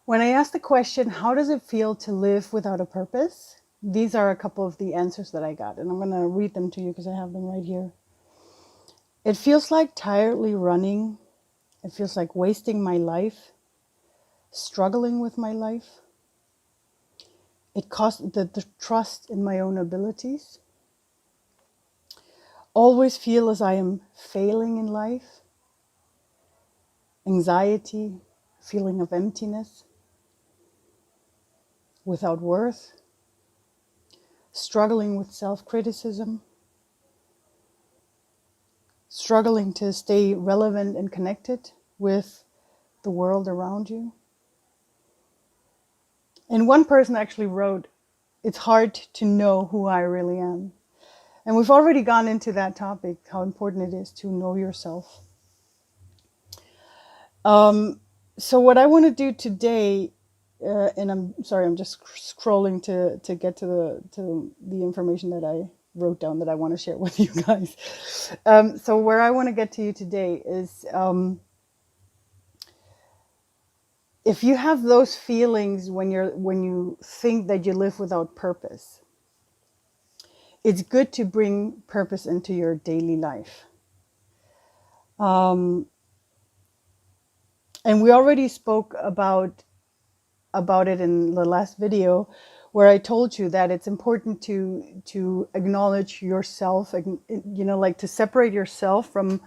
When I asked the question, how does it feel to live without a purpose? These are a couple of the answers that I got, and I'm going to read them to you because I have them right here. It feels like tiredly running. It feels like wasting my life, struggling with my life. It costs the trust in my own abilities. Always feel as I am failing in life. Anxiety, feeling of emptiness, without worth, struggling with self-criticism, struggling to stay relevant and connected with the world around you. And one person actually wrote, it's hard to know who I really am. And we've already gone into that topic, how important it is to know yourself. So what I want to do today, and I'm sorry, I'm just scrolling to get to the information that I wrote down that I want to share with you guys. So where I want to get to you today is, if you have those feelings when you think that you live without purpose, it's good to bring purpose into your daily life. And we already spoke about it in the last video, where I told you that it's important to acknowledge yourself, like to separate yourself from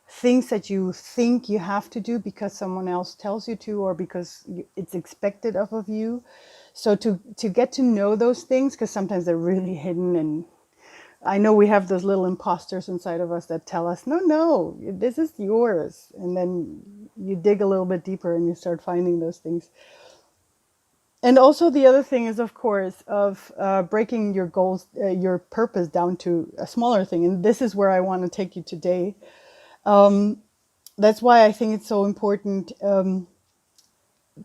things that you think you have to do because someone else tells you to, or because it's expected of you. So to get to know those things, because sometimes they're really hidden, and I know we have those little imposters inside of us that tell us, no, this is yours. And then you dig a little bit deeper and you start finding those things. And also the other thing is, of course, of breaking your goals, your purpose down to a smaller thing. And this is where I want to take you today. That's why I think it's so important.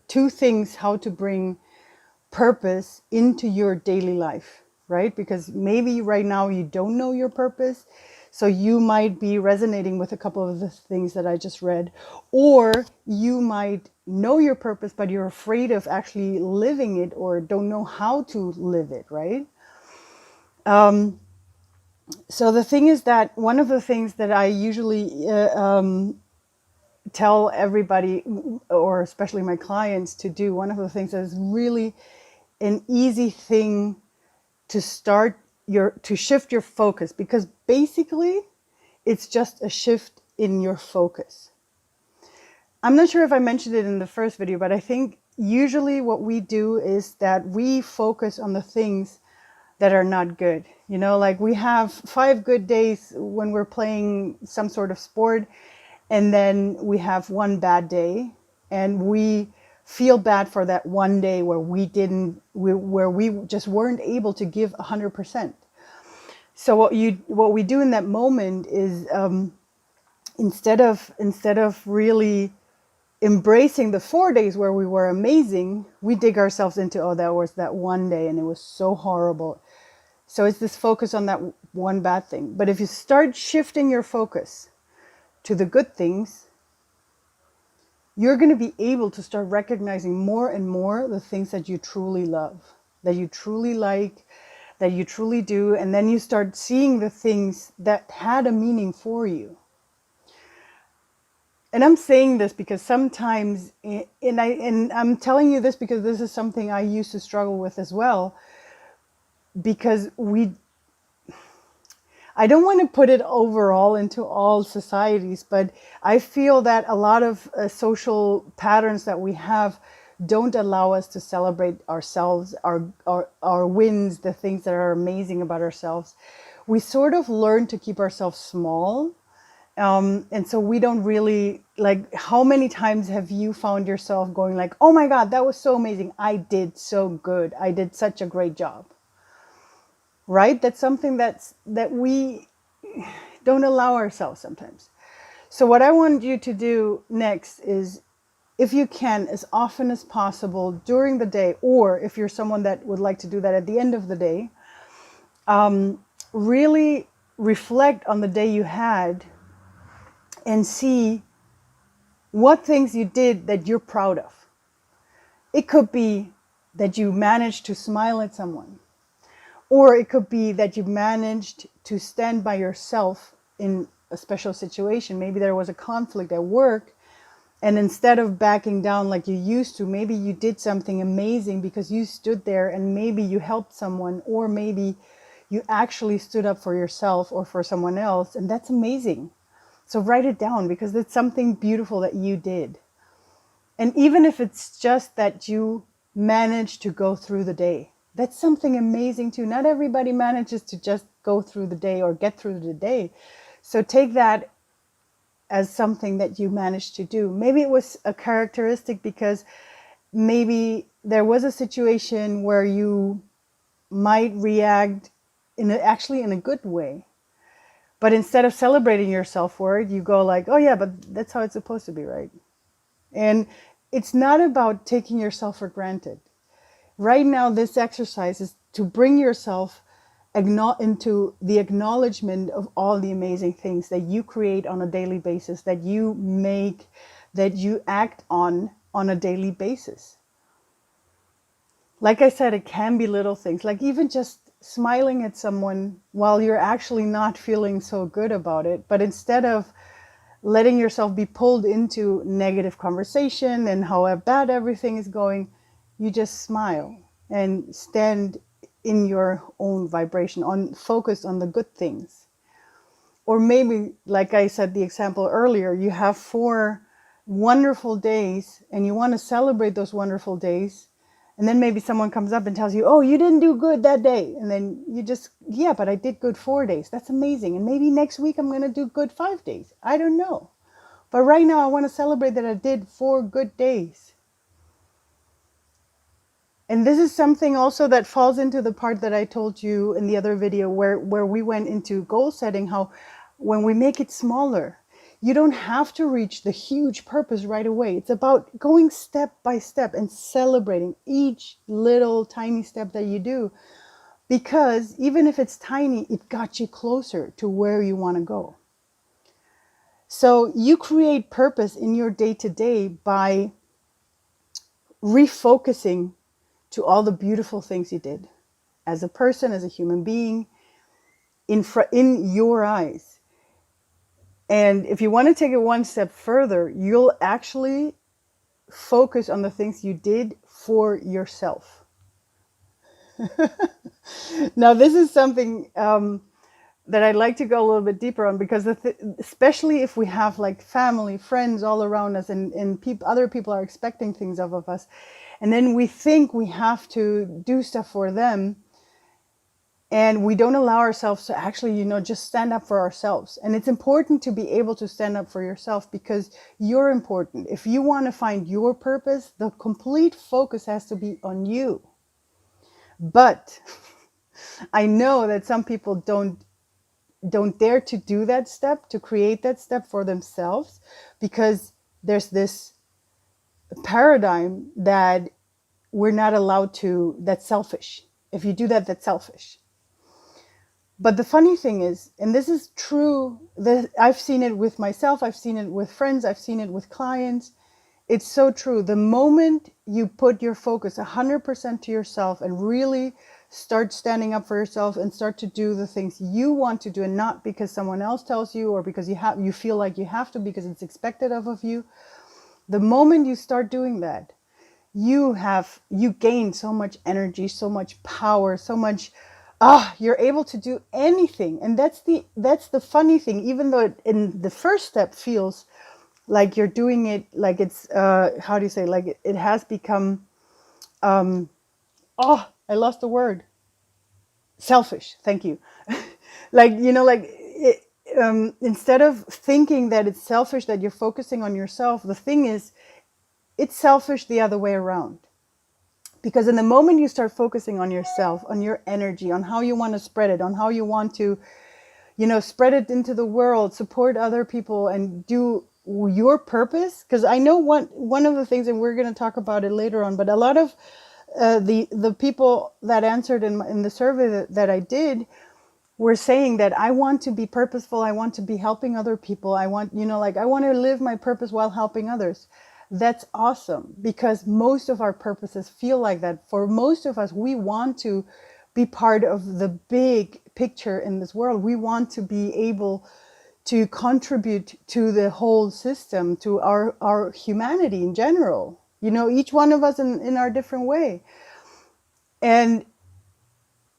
Two things, how to bring purpose into your daily life, right? Because maybe right now you don't know your purpose. So you might be resonating with a couple of the things that I just read, or you might know your purpose, but you're afraid of actually living it, or don't know how to live it, right? So the thing is that one of the things that I usually tell everybody, or especially my clients, to do, one of the things that is really an easy thing to start to shift your focus, because basically it's just a shift in your focus. I'm not sure if I mentioned it in the first video, but I think usually what we do is that we focus on the things that are not good. Like we have 5 good days when we're playing some sort of sport, and then we have one bad day, and we feel bad for that one day where we just weren't able to give 100%. So what we do in that moment is, instead of really embracing the 4 days where we were amazing, we dig ourselves into, oh, that was that one day and it was so horrible. So it's this focus on that one bad thing. But if you start shifting your focus to the good things, you're going to be able to start recognizing more and more the things that you truly love, that you truly like, that you truly do. And then you start seeing the things that had a meaning for you. And I'm saying this because sometimes, and I'm telling you this because this is something I used to struggle with as well, because I don't want to put it overall into all societies, but I feel that a lot of social patterns that we have don't allow us to celebrate ourselves, our wins, the things that are amazing about ourselves. We sort of learn to keep ourselves small. And so we don't really, like, how many times have you found yourself going like, oh my God, that was so amazing. I did so good. I did such a great job. Right? That's something that we don't allow ourselves sometimes. So what I want you to do next is, if you can, as often as possible during the day, or if you're someone that would like to do that at the end of the day, really reflect on the day you had and see what things you did that you're proud of. It could be that you managed to smile at someone, or it could be that you managed to stand by yourself in a special situation. Maybe there was a conflict at work, and instead of backing down like you used to, maybe you did something amazing because you stood there and maybe you helped someone, or maybe you actually stood up for yourself or for someone else. And that's amazing. So write it down, because it's something beautiful that you did. And even if it's just that you managed to go through the day, that's something amazing too. Not everybody manages to just go through the day or get through the day. So take that as something that you managed to do. Maybe it was a characteristic because maybe there was a situation where you might react actually in a good way. But instead of celebrating yourself for it, you go like, oh yeah, but that's how it's supposed to be, right? And it's not about taking yourself for granted. Right now, this exercise is to bring yourself into the acknowledgement of all the amazing things that you create on a daily basis, that you make, that you act on a daily basis. Like I said, it can be little things, like even just smiling at someone while you're actually not feeling so good about it. But instead of letting yourself be pulled into negative conversation and how bad everything is going, you just smile and stand in your own vibration, focused on the good things. Or maybe, like I said, the example earlier, you have 4 wonderful days and you want to celebrate those wonderful days. And then maybe someone comes up and tells you, oh, you didn't do good that day. And then you just, yeah, but I did good 4 days. That's amazing. And maybe next week I'm going to do good 5 days. I don't know. But right now I want to celebrate that I did 4 good days. And this is something also that falls into the part that I told you in the other video where we went into goal setting, how when we make it smaller, you don't have to reach the huge purpose right away. It's about going step by step and celebrating each little tiny step that you do. Because even if it's tiny, it got you closer to where you want to go. So you create purpose in your day-to-day by refocusing to all the beautiful things you did as a person, as a human being, in your eyes. And if you want to take it one step further, you'll actually focus on the things you did for yourself. Now, this is something that I'd like to go a little bit deeper on, because especially if we have like family, friends all around us, and other people are expecting things of us, and then we think we have to do stuff for them, and we don't allow ourselves to actually, just stand up for ourselves. And it's important to be able to stand up for yourself, because you're important. If you want to find your purpose, the complete focus has to be on you. But I know that some people don't dare to do that step, to create that step for themselves, because there's this paradigm that we're not allowed to, that's selfish. If you do that, that's selfish. But the funny thing is, and this is true, that I've seen it with myself, I've seen it with friends, I've seen it with clients. It's so true. The moment you put your focus 100% to yourself and really start standing up for yourself and start to do the things you want to do, and not because someone else tells you, or because you feel like you have to because it's expected of you. The moment you start doing that, you gain so much energy, so much power, so much, you're able to do anything. And that's the funny thing, even though in the first step feels like you're doing it, like it's, how do you say, like it has become, I lost the word. Selfish. Thank you. Instead of thinking that it's selfish that you're focusing on yourself, the thing is, it's selfish the other way around. Because in the moment you start focusing on yourself, on your energy, on how you want to spread it, on how you want to, spread it into the world, support other people, and do your purpose. Because I know one of the things, and we're going to talk about it later on, but a lot of the people that answered in the survey that I did were saying that I want to be purposeful. I want to be helping other people. I want, I want to live my purpose while helping others. that's awesome, because most of our purposes feel like that. For most of us, we want to be part of the big picture in this world. We want to be able to contribute to the whole system, to our humanity in general. You know, each one of us in our different way. And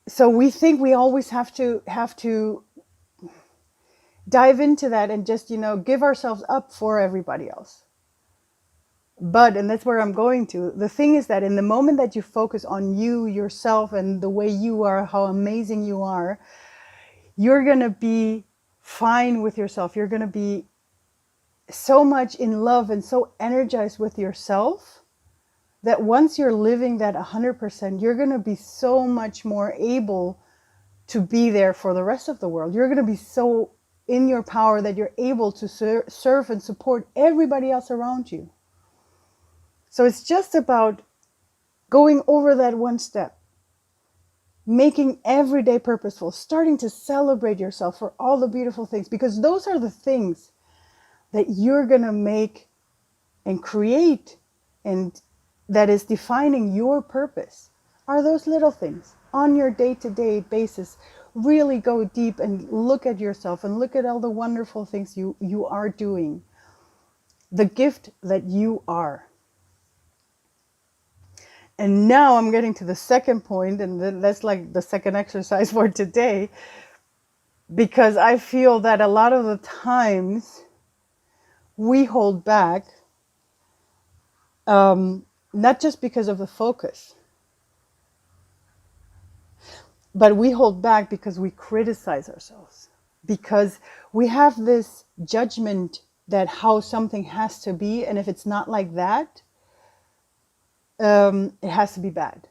so we think we always have to dive into that and just, you know, give ourselves up for everybody else. But, and that's where I'm going to, the thing is that in the moment that you focus on you, yourself, and the way you are, how amazing you are, you're going to be fine with yourself. You're going to be so much in love and so energized with yourself that once you're living that 100%, you're going to be so much more able to be there for the rest of the world. You're going to be so in your power that you're able to serve and support everybody else around you. So it's just about going over that one step, making every day purposeful, starting to celebrate yourself for all the beautiful things, because those are the things that you're going to make and create, and that is defining your purpose, are those little things on your day-to-day basis. Really go deep and look at yourself and look at all the wonderful things you are doing, the gift that you are. And now I'm getting to the second point, and that's like the second exercise for today, because I feel that a lot of the times we hold back, not just because of the focus, but we hold back because we criticize ourselves, because we have this judgment that how something has to be, and if it's not like that, it has to be bad.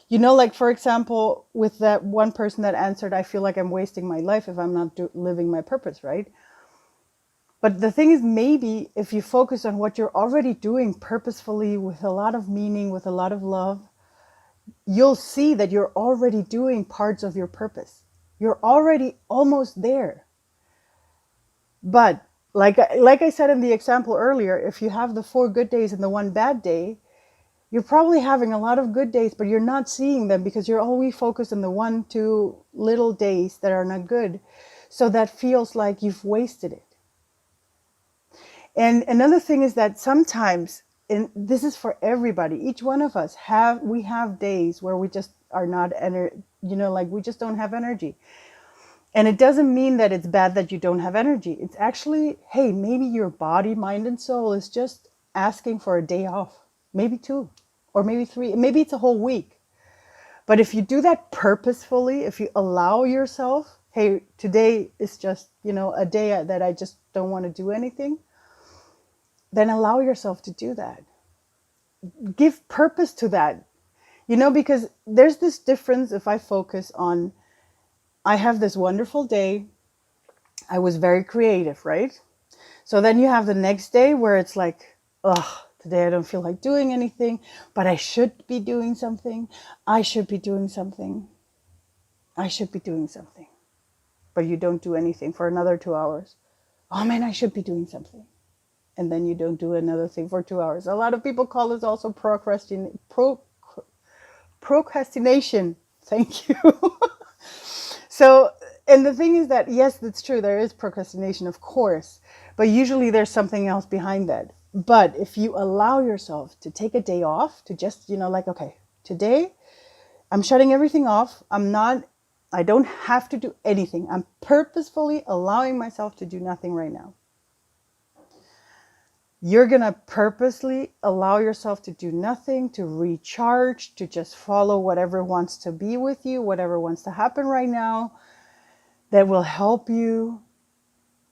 You know, like for example, with that one person that answered, I feel like I'm wasting my life if I'm not living my purpose, right? But the thing is, maybe if you focus on what you're already doing purposefully, with a lot of meaning, with a lot of love, you'll see that you're already doing parts of your purpose. You're already almost there. But like I said in the example earlier, if you have the 4 good days and the 1 bad day, you're probably having a lot of good days, but you're not seeing them because you're always focused on the 1, 2 little days that are not good. So that feels like you've wasted it. And another thing is that sometimes, and this is for everybody, each one of us we have days where we just are not, like we just don't have energy. And it doesn't mean that it's bad that you don't have energy. It's actually, hey, maybe your body, mind, and soul is just asking for a day off. Maybe 2, or maybe 3, maybe it's a whole week. But if you do that purposefully, if you allow yourself, hey, today is just, a day that I just don't want to do anything, then allow yourself to do that. Give purpose to that, because there's this difference. If I focus on, I have this wonderful day, I was very creative, right? So then you have the next day where it's like, ugh, today I don't feel like doing anything, but I should be doing something. I should be doing something. I should be doing something. But you don't do anything for another 2 hours. Oh man, I should be doing something. And then you don't do another thing for 2 hours. A lot of people call this also procrastination. Thank you. So, and the thing is that, yes, that's true. There is procrastination, of course, but usually there's something else behind that. But if you allow yourself to take a day off, to just, okay, today I'm shutting everything off. I don't have to do anything. I'm purposefully allowing myself to do nothing right now. You're going to purposely allow yourself to do nothing, to recharge, to just follow whatever wants to be with you, whatever wants to happen right now, that will help you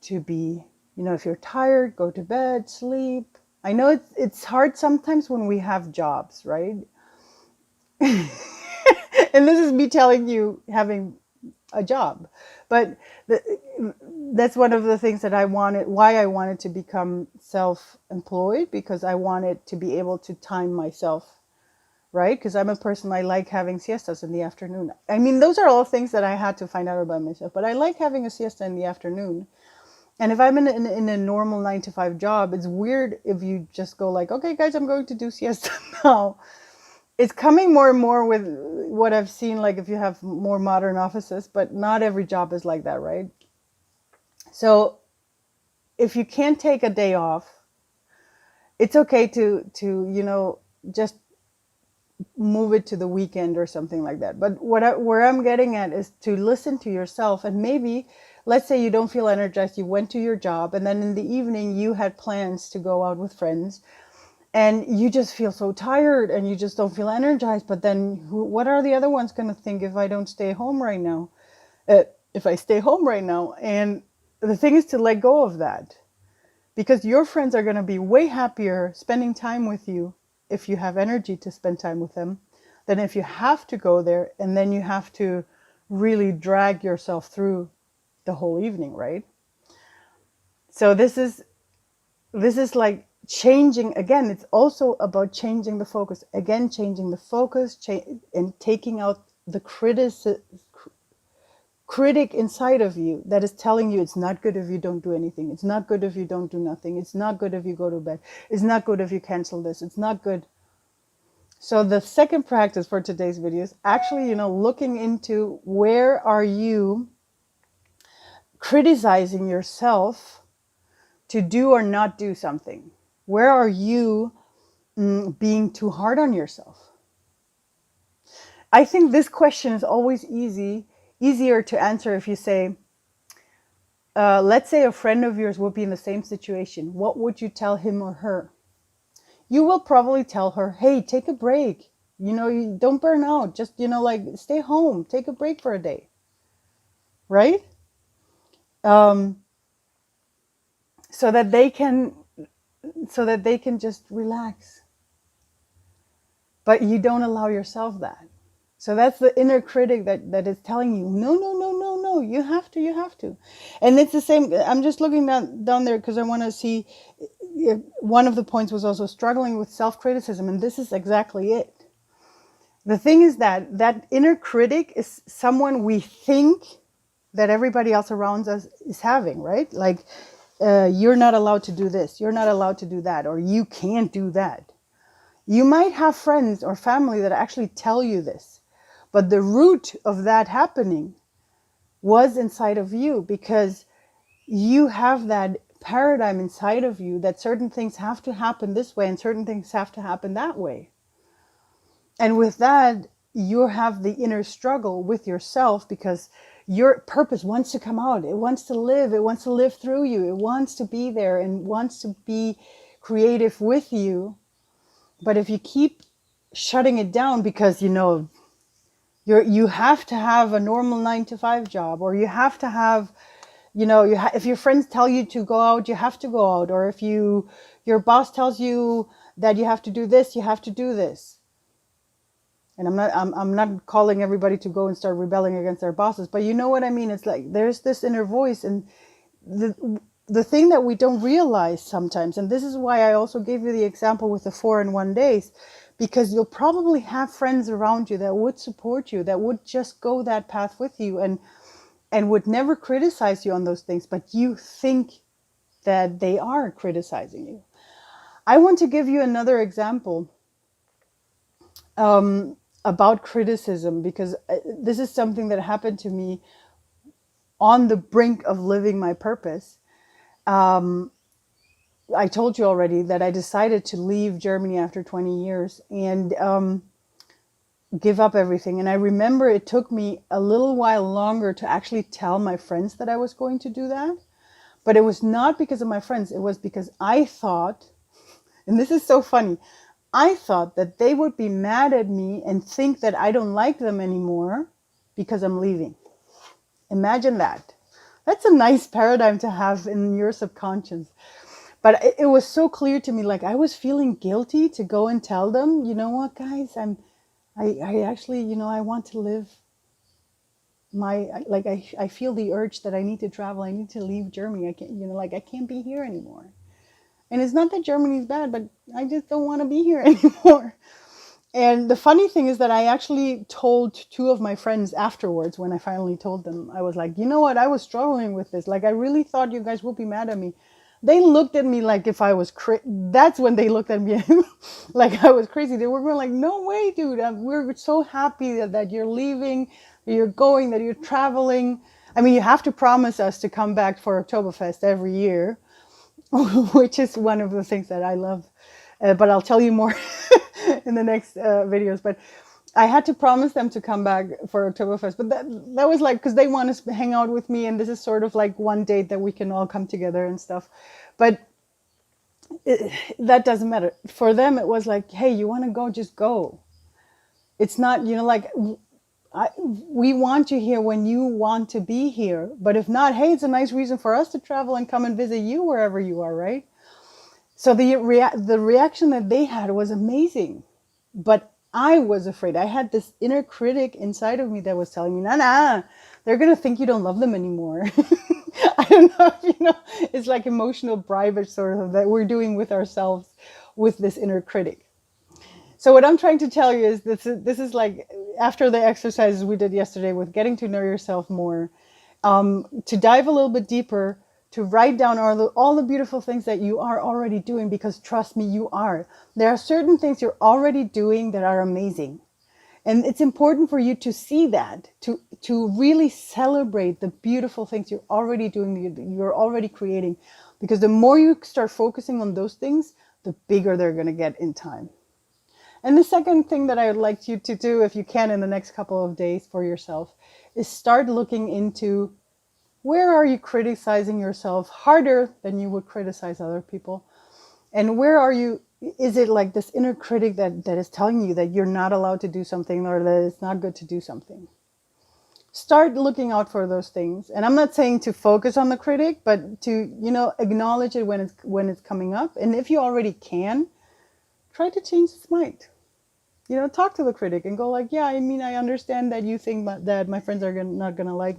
to be, if you're tired, go to bed, sleep. I know it's hard sometimes when we have jobs, right? And this is me telling you having a job, but that's one of the things that why I wanted to become self-employed, because I wanted to be able to time myself, right? Because I'm a person, I like having siestas in the afternoon. I mean, those are all things that I had to find out about myself, but I like having a siesta in the afternoon. And if I'm in a normal 9 to 5 job, it's weird if you just go like, okay, guys, I'm going to do siesta now. It's coming more and more with what I've seen, like if you have more modern offices, but not every job is like that, right? So if you can't take a day off, it's okay to just move it to the weekend or something like that. But where I'm getting at is to listen to yourself. And maybe, let's say you don't feel energized, you went to your job, and then in the evening you had plans to go out with friends, and you just feel so tired and you just don't feel energized. But then what are the other ones going to think if I don't stay home right now? If I stay home right now? And the thing is to let go of that, because your friends are going to be way happier spending time with you if you have energy to spend time with them than if you have to go there and then you have to really drag yourself through the whole evening, right? So this is like changing again. It's also about changing the focus again, changing the focus, and taking out the critic inside of you that is telling you it's not good if you don't do anything. It's not good if you don't do nothing. It's not good if you go to bed. It's not good if you cancel this. It's not good. So the second practice for today's video is actually, looking into where are you criticizing yourself to do or not do something? Where are you being too hard on yourself? I think this question is always easier to answer if you say, let's say a friend of yours would be in the same situation. What would you tell him or her? You will probably tell her, hey, take a break. You don't burn out. Just, stay home. Take a break for a day. Right? So that they can just relax. But you don't allow yourself that. So that's the inner critic that is telling you, no, you have to. And it's the same. I'm just looking down there because I want to see. One of the points was also struggling with self-criticism, and this is exactly it. The thing is that inner critic is someone we think that everybody else around us is having, right? Like, you're not allowed to do this, you're not allowed to do that, or you can't do that. You might have friends or family that actually tell you this, but the root of that happening was inside of you, because you have that paradigm inside of you that certain things have to happen this way and certain things have to happen that way. And with that, you have the inner struggle with yourself, because your purpose wants to come out. It wants to live through you. It wants to be there and wants to be creative with you. But if you keep shutting it down because, you have to have a normal 9 to 5 job, or you have to have, if your friends tell you to go out, you have to go out. Or if your boss tells you that you have to do this, you have to do this. And I'm not calling everybody to go and start rebelling against their bosses, but you know what I mean? It's like there's this inner voice, and the thing that we don't realize sometimes, and this is why I also gave you the example with the 4-in-1 days, because you'll probably have friends around you that would support you, that would just go that path with you and would never criticize you on those things, but you think that they are criticizing you. I want to give you another example about criticism, because this is something that happened to me on the brink of living my purpose. I told you already that I decided to leave Germany after 20 years and give up everything. And I remember it took me a little while longer to actually tell my friends that I was going to do that. But it was not because of my friends. It was because I thought, and this is so funny, I thought that they would be mad at me and think that I don't like them anymore because I'm leaving. Imagine that. That's a nice paradigm to have in your subconscious. But it was so clear to me, like I was feeling guilty to go and tell them, you know what, guys, I actually, I want to live I feel the urge that I need to travel. I need to leave Germany. I can't, I can't be here anymore. And it's not that Germany's bad, but I just don't want to be here anymore. And the funny thing is that I actually told two of my friends afterwards when I finally told them. I was like, you know what? I was struggling with this. Like, I really thought you guys would be mad at me. They looked at me like if I was that's when they looked at me like I was crazy. They were going like, no way, dude. We're so happy that you're leaving, that you're going, that you're traveling. I mean, you have to promise us to come back for Oktoberfest every year, which is one of the things that I love. But I'll tell you more in the next videos. But I had to promise them to come back for Oktoberfest. But that was like, because they want to hang out with me. And this is sort of like one date that we can all come together and stuff. But that doesn't matter. For them, it was like, hey, you want to go, just go. It's not, like, we want you here when you want to be here. But if not, hey, it's a nice reason for us to travel and come and visit you wherever you are, right? So the reaction that they had was amazing. But I was afraid. I had this inner critic inside of me that was telling me, nah, they're going to think you don't love them anymore. I don't know if you know, it's like emotional bribage sort of that we're doing with ourselves with this inner critic. So what I'm trying to tell you is this is like after the exercises we did yesterday with getting to know yourself more, to dive a little bit deeper, to write down all the beautiful things that you are already doing, because trust me, you are. There are certain things you're already doing that are amazing. And it's important for you to see that, to really celebrate the beautiful things you're already doing, you're already creating. Because the more you start focusing on those things, the bigger they're going to get in time. And the second thing that I would like you to do, if you can, in the next couple of days for yourself, is start looking into where are you criticizing yourself harder than you would criticize other people? And where are you, is it like this inner critic that is telling you that you're not allowed to do something or that it's not good to do something? Start looking out for those things. And I'm not saying to focus on the critic, but to, acknowledge it when it's coming up. And if you already can, try to change its mind. Talk to the critic and go like, yeah, I mean, I understand that you think that my friends are not going to like,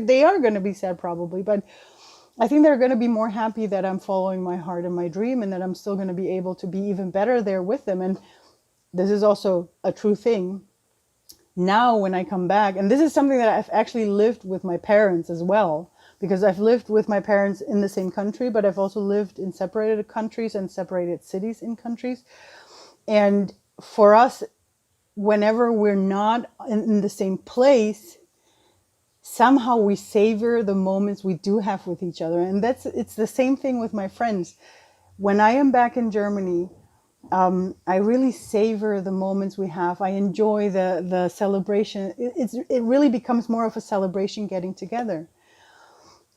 they are going to be sad probably, but I think they're going to be more happy that I'm following my heart and my dream, and that I'm still going to be able to be even better there with them. And this is also a true thing. Now, when I come back, and this is something that I've actually lived with my parents as well, because I've lived with my parents in the same country, but I've also lived in separated countries and separated cities in countries. And for us, whenever we're not in the same place, somehow we savor the moments we do have with each other. And it's the same thing with my friends. When I am back in Germany, I really savor the moments we have. I enjoy the celebration. It really becomes more of a celebration getting together.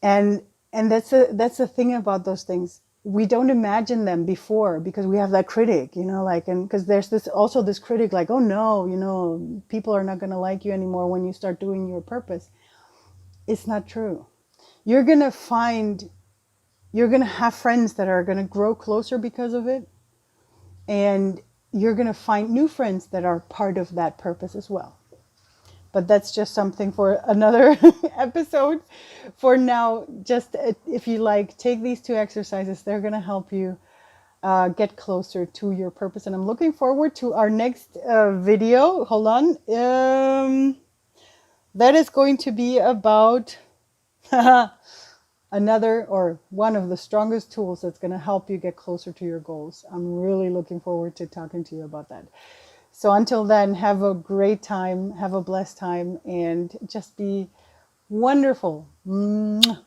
And that's the thing about those things. We don't imagine them before because we have that critic, and because there's this critic like, oh no, people are not going to like you anymore when you start doing your purpose. It's not true. You're going to have friends that are going to grow closer because of it. And you're going to find new friends that are part of that purpose as well. But that's just something for another episode. For now, just if you take these 2 exercises, they're going to help you get closer to your purpose. And I'm looking forward to our next video. Hold on. That is going to be about another or one of the strongest tools that's going to help you get closer to your goals. I'm really looking forward to talking to you about that. So until then, have a great time, have a blessed time, and just be wonderful. Mwah.